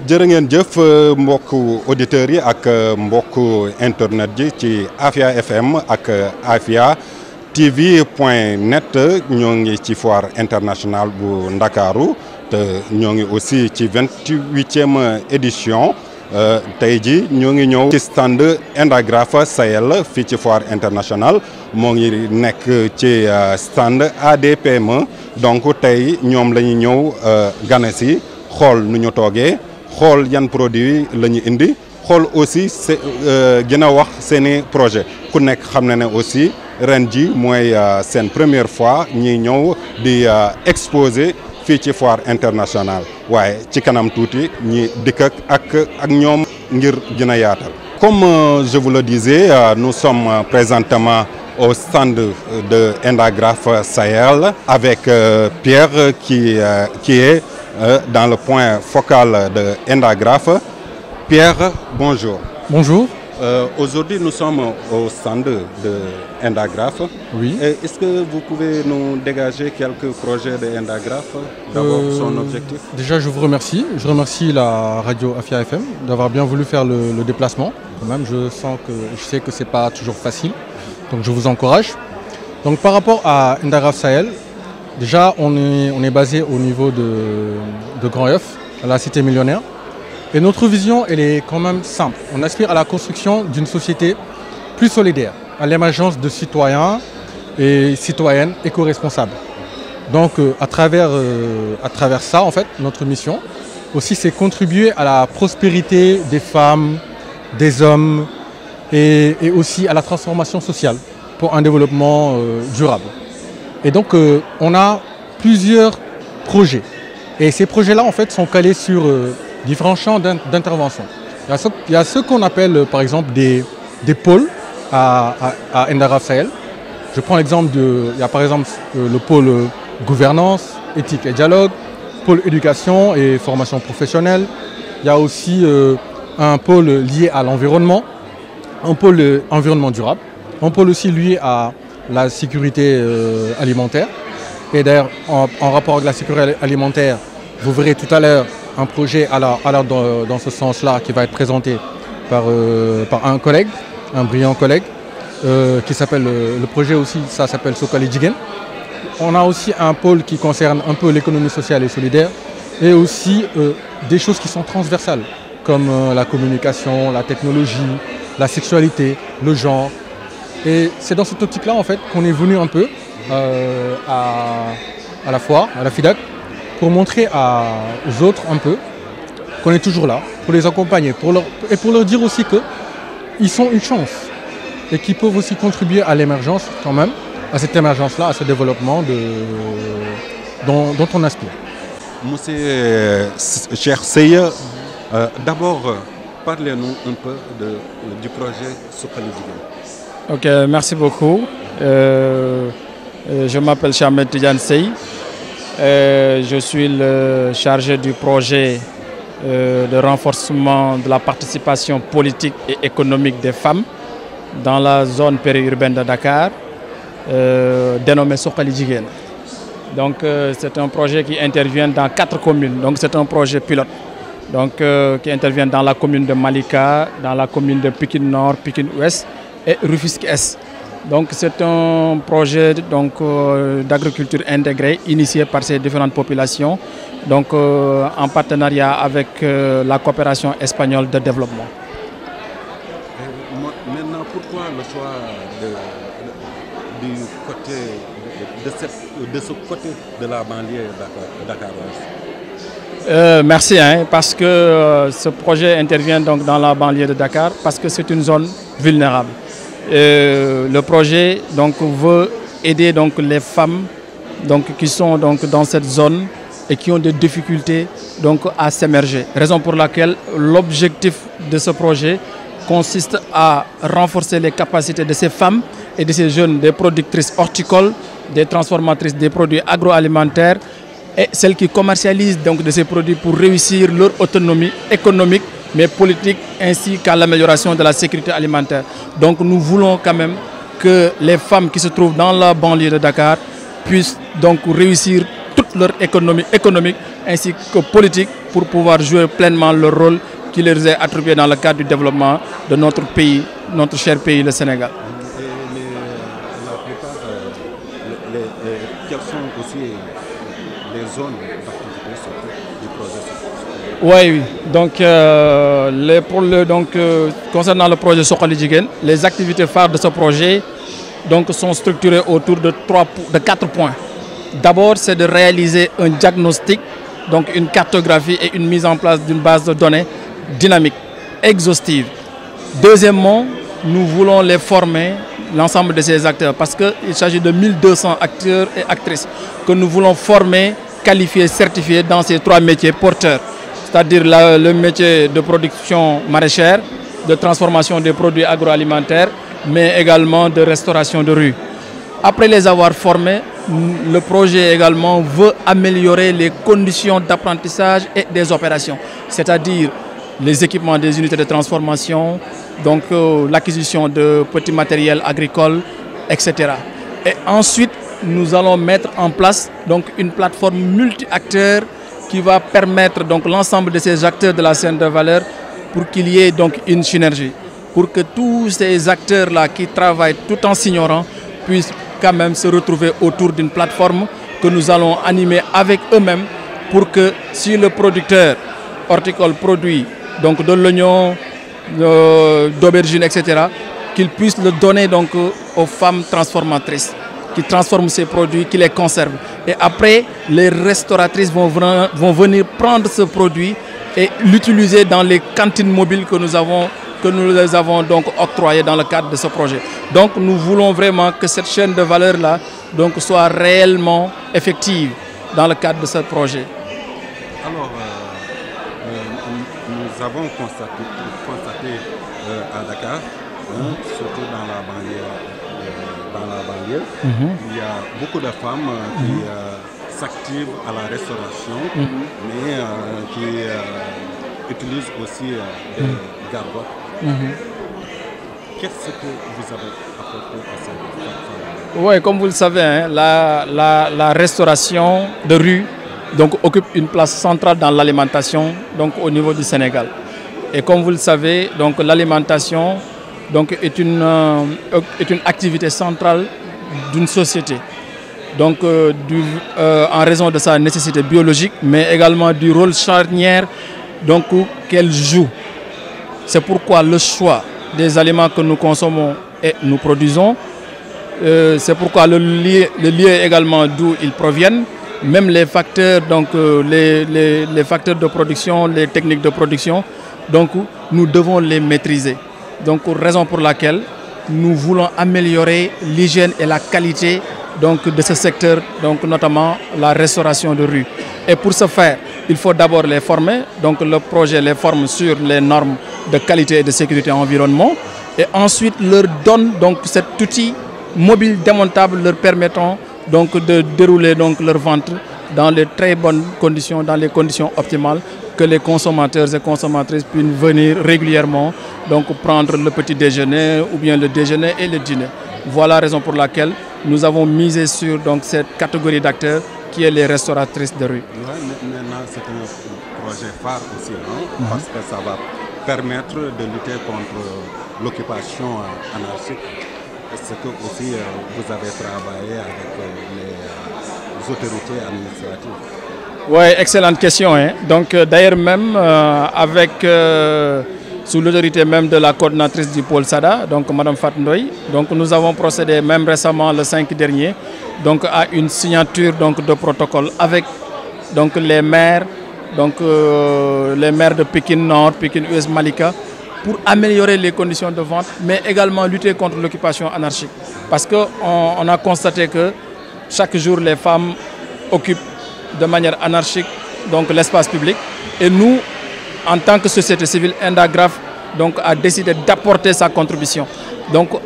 jërë ngeen jëf mbokku auditeurs yi ak mbokku internet ji ci Afia FM ak Afia TV.net ñoo ngi ci foire internationale bu Ndakaaru te ñoo ngi aussi ci 28e édition tey ji ñoo ngi ñëw ci stand Indagraph Sahel fii ci foire internationale moo ngi nekk ci stand ADPME donc tey ñoom la ñu ñëw gane si xool nu ñu toogee xool yan produit la ñu indi xool aussi gën a wax seeni projet ku nekk xam na ne aussi ren ji mooy seen première fois ñi ñëw di exposer fii ci foire internationale waaye ci kanam tuuti ñi dikk ak ñoom ngir gën a yaatal. Comme je vous le disais, nous sommes présentement au stand de Indagraph Sahel avec Pierre qui est dans le point focal de Indagraph. Pierre, bonjour. Bonjour. Aujourd'hui, nous sommes au stand de Indagraph. Oui. Est-ce que vous pouvez nous dégager quelques projets de Indagraph? D'abord, son objectif. Déjà, je vous remercie. Je remercie la radio Afia FM d'avoir bien voulu faire le déplacement. Quand même, je sais que c'est pas toujours facile. Donc, je vous encourage. Donc, par rapport à Indagraph Sahel, déjà, on est basé au niveau de Grand Yoff, à la Cité Millionnaire. Et notre vision, elle est quand même simple. On aspire à la construction d'une société plus solidaire, à l'émergence de citoyens et citoyennes éco-responsables. Donc, à travers ça, en fait, notre mission aussi, c'est contribuer à la prospérité des femmes, des hommes et aussi à la transformation sociale pour un développement durable. Et donc, on a plusieurs projets. Et ces projets-là, en fait, sont calés sur différents champs d'intervention. Il y a ce qu'on appelle, par exemple, des pôles à Indagraph Sahel. Je prends l'exemple il y a par exemple le pôle gouvernance, éthique et dialogue, pôle éducation et formation professionnelle. Il y a aussi un pôle lié à l'environnement, un pôle environnement durable, un pôle aussi lié à la sécurité alimentaire. Et d'ailleurs, en rapport avec la sécurité alimentaire, vous verrez tout à l'heure un projet dans ce sens-là qui va être présenté par un collègue, un brillant collègue, qui s'appelle, le projet aussi, ça s'appelle Sokali Jigen. On a aussi un pôle qui concerne un peu l'économie sociale et solidaire et aussi des choses qui sont transversales comme la communication, la technologie, la sexualité, le genre. Et c'est dans cette optique-là en fait qu'on est venu un peu à la foire, à la FIDAK, pour montrer aux autres un peu qu'on est toujours là, pour les accompagner et pour leur dire aussi qu'ils sont une chance et qu'ils peuvent aussi contribuer à l'émergence quand même, à cette émergence-là, à ce développement dont on aspire. Monsieur Cheikh Seye, d'abord, parlez-nous un peu du projet Sokali Jigen. Ok, merci beaucoup. Je m'appelle Chamed Tidiane Seye. Je suis le chargé du projet de renforcement de la participation politique et économique des femmes dans la zone périurbaine de Dakar, dénommé Sokali Jigen. Donc c'est un projet qui intervient dans 4 communes. Donc c'est un projet pilote. Donc qui intervient dans la commune de Malika, dans la commune de Pikine Nord, Pikine Ouest et Rufisque Est. Donc c'est un projet d'agriculture intégrée initié par ces différentes populations, donc en partenariat avec la coopération espagnole de développement. Maintenant, pourquoi le choix de ce côté de la banlieue dakaroise? Merci, parce que ce projet intervient donc dans la banlieue de Dakar, parce que c'est une zone vulnérable. Le projet veut aider les femmes qui sont dans cette zone et qui ont des difficultés à s'émerger. Raison pour laquelle l'objectif de ce projet consiste à renforcer les capacités de ces femmes et de ces jeunes, des productrices horticoles, des transformatrices des produits agroalimentaires et celles qui commercialisent de ces produits pour réussir leur autonomie économique mais politique ainsi qu'à l'amélioration de la sécurité alimentaire. Donc nous voulons quand même que les femmes qui se trouvent dans la banlieue de Dakar puissent réussir toute leur économie économique ainsi que politique pour pouvoir jouer pleinement le rôle qui leur est attribué dans le cadre du développement de notre pays, notre cher pays, le Sénégal. Quelles sont aussi les zones d'activité du projet? Oui, donc, concernant le projet Suxali Jigéen, les activités phares de ce projet sont structurées autour de 4 points. D'abord, c'est de réaliser un diagnostic, donc une cartographie et une mise en place d'une base de données dynamique, exhaustive. Deuxièmement, nous voulons les former, l'ensemble de ces acteurs, parce qu'il s'agit de 1200 acteurs et actrices que nous voulons former, qualifier, certifier dans ces 3 métiers porteurs, c'est-à-dire le métier de production maraîchère, de transformation des produits agroalimentaires, mais également de restauration de rue. Après les avoir formés, le projet également veut améliorer les conditions d'apprentissage et des opérations, c'est-à-dire les équipements des unités de transformation, donc l'acquisition de petits matériels agricoles, etc. Et ensuite, nous allons mettre en place donc une plateforme multi-acteurs qui va permettre donc l'ensemble de ces acteurs de la chaîne de valeur pour qu'il y ait donc une synergie, pour que tous ces acteurs-là qui travaillent tout en s'ignorant puissent quand même se retrouver autour d'une plateforme que nous allons animer avec eux-mêmes pour que si le producteur horticole produit donc de l'oignon, d'aubergine, etc., qu'il puisse le donner donc aux femmes transformatrices qui transforment ces produits, qui les conservent. Et après, les restauratrices vont venir prendre ce produit et l'utiliser dans les cantines mobiles que nous les avons donc octroyées dans le cadre de ce projet. Donc nous voulons vraiment que cette chaîne de valeur-là donc soit réellement effective dans le cadre de ce projet. Alors, nous avons constaté à Dakar, surtout dans la banlieue, il y a beaucoup de femmes qui s'activent à la restauration, mais qui utilisent aussi des gargotes. Qu'est-ce que vous avez apporté à cette plateforme? Oui, comme vous le savez, hein, la restauration de rue donc, occupe une place centrale dans l'alimentation au niveau du Sénégal. Et comme vous le savez, l'alimentation est une activité centrale d'une société. Donc, en raison de sa nécessité biologique, mais également du rôle charnière qu'elle joue. C'est pourquoi le choix des aliments que nous consommons et nous produisons, c'est pourquoi le lieu également d'où ils proviennent, même les facteurs, les facteurs de production, les techniques de production, nous devons les maîtriser. Donc, raison pour laquelle nous voulons améliorer l'hygiène et la qualité de ce secteur, notamment la restauration de rue. Et pour ce faire, il faut d'abord les former. Donc le projet les forme sur les normes de qualité et de sécurité environnement. Et ensuite leur donne cet outil mobile démontable leur permettant de dérouler leur ventre dans les très bonnes conditions, dans les conditions optimales, que les consommateurs et consommatrices puissent venir régulièrement prendre le petit déjeuner ou bien le déjeuner et le dîner. Voilà la raison pour laquelle nous avons misé sur cette catégorie d'acteurs qui est les restauratrices de rue. Ouais, maintenant, c'est un projet phare aussi, parce que ça va permettre de lutter contre l'occupation anarchique. Est-ce que aussi vous avez travaillé avec les autorités administratives? Oui, excellente question. Hein. Donc d'ailleurs même sous l'autorité même de la coordinatrice du pôle SADA, Mme Fat Ndoye, nous avons procédé même récemment le 5 dernier à une signature de protocole avec les maires, les maires de Pékin Nord, Pékin US Malika, pour améliorer les conditions de vente, mais également lutter contre l'occupation anarchique. Parce qu'on a constaté que chaque jour les femmes occupent de manière anarchique l'espace public. Et nous, en tant que société civile, Indagraf a décidé d'apporter sa contribution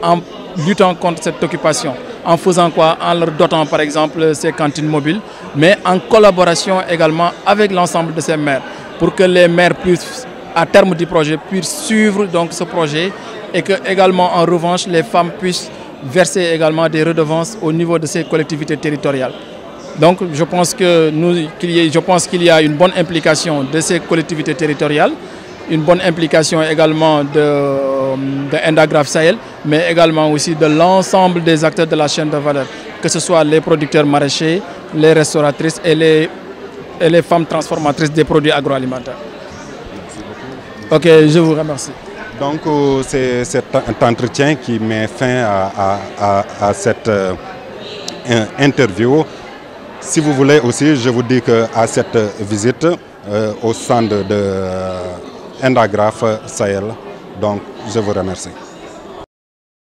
en luttant contre cette occupation. En faisant quoi? En leur dotant par exemple ces cantines mobiles, mais en collaboration également avec l'ensemble de ces maires, pour que les maires puissent, à terme du projet, puissent suivre ce projet, et que également en revanche les femmes puissent verser également des redevances au niveau de ces collectivités territoriales. Donc je pense qu'il y a une bonne implication de ces collectivités territoriales, une bonne implication également de Endagraph Sahel, mais également aussi de l'ensemble des acteurs de la chaîne de valeur, que ce soit les producteurs maraîchers, les restauratrices et les femmes transformatrices des produits agroalimentaires. Merci beaucoup. Ok, je vous remercie. Donc c'est cet entretien qui met fin à cette interview. Si vous voulez aussi, je vous dis qu'à cette visite au stand de Endagraph Sahel, donc je vous remercie.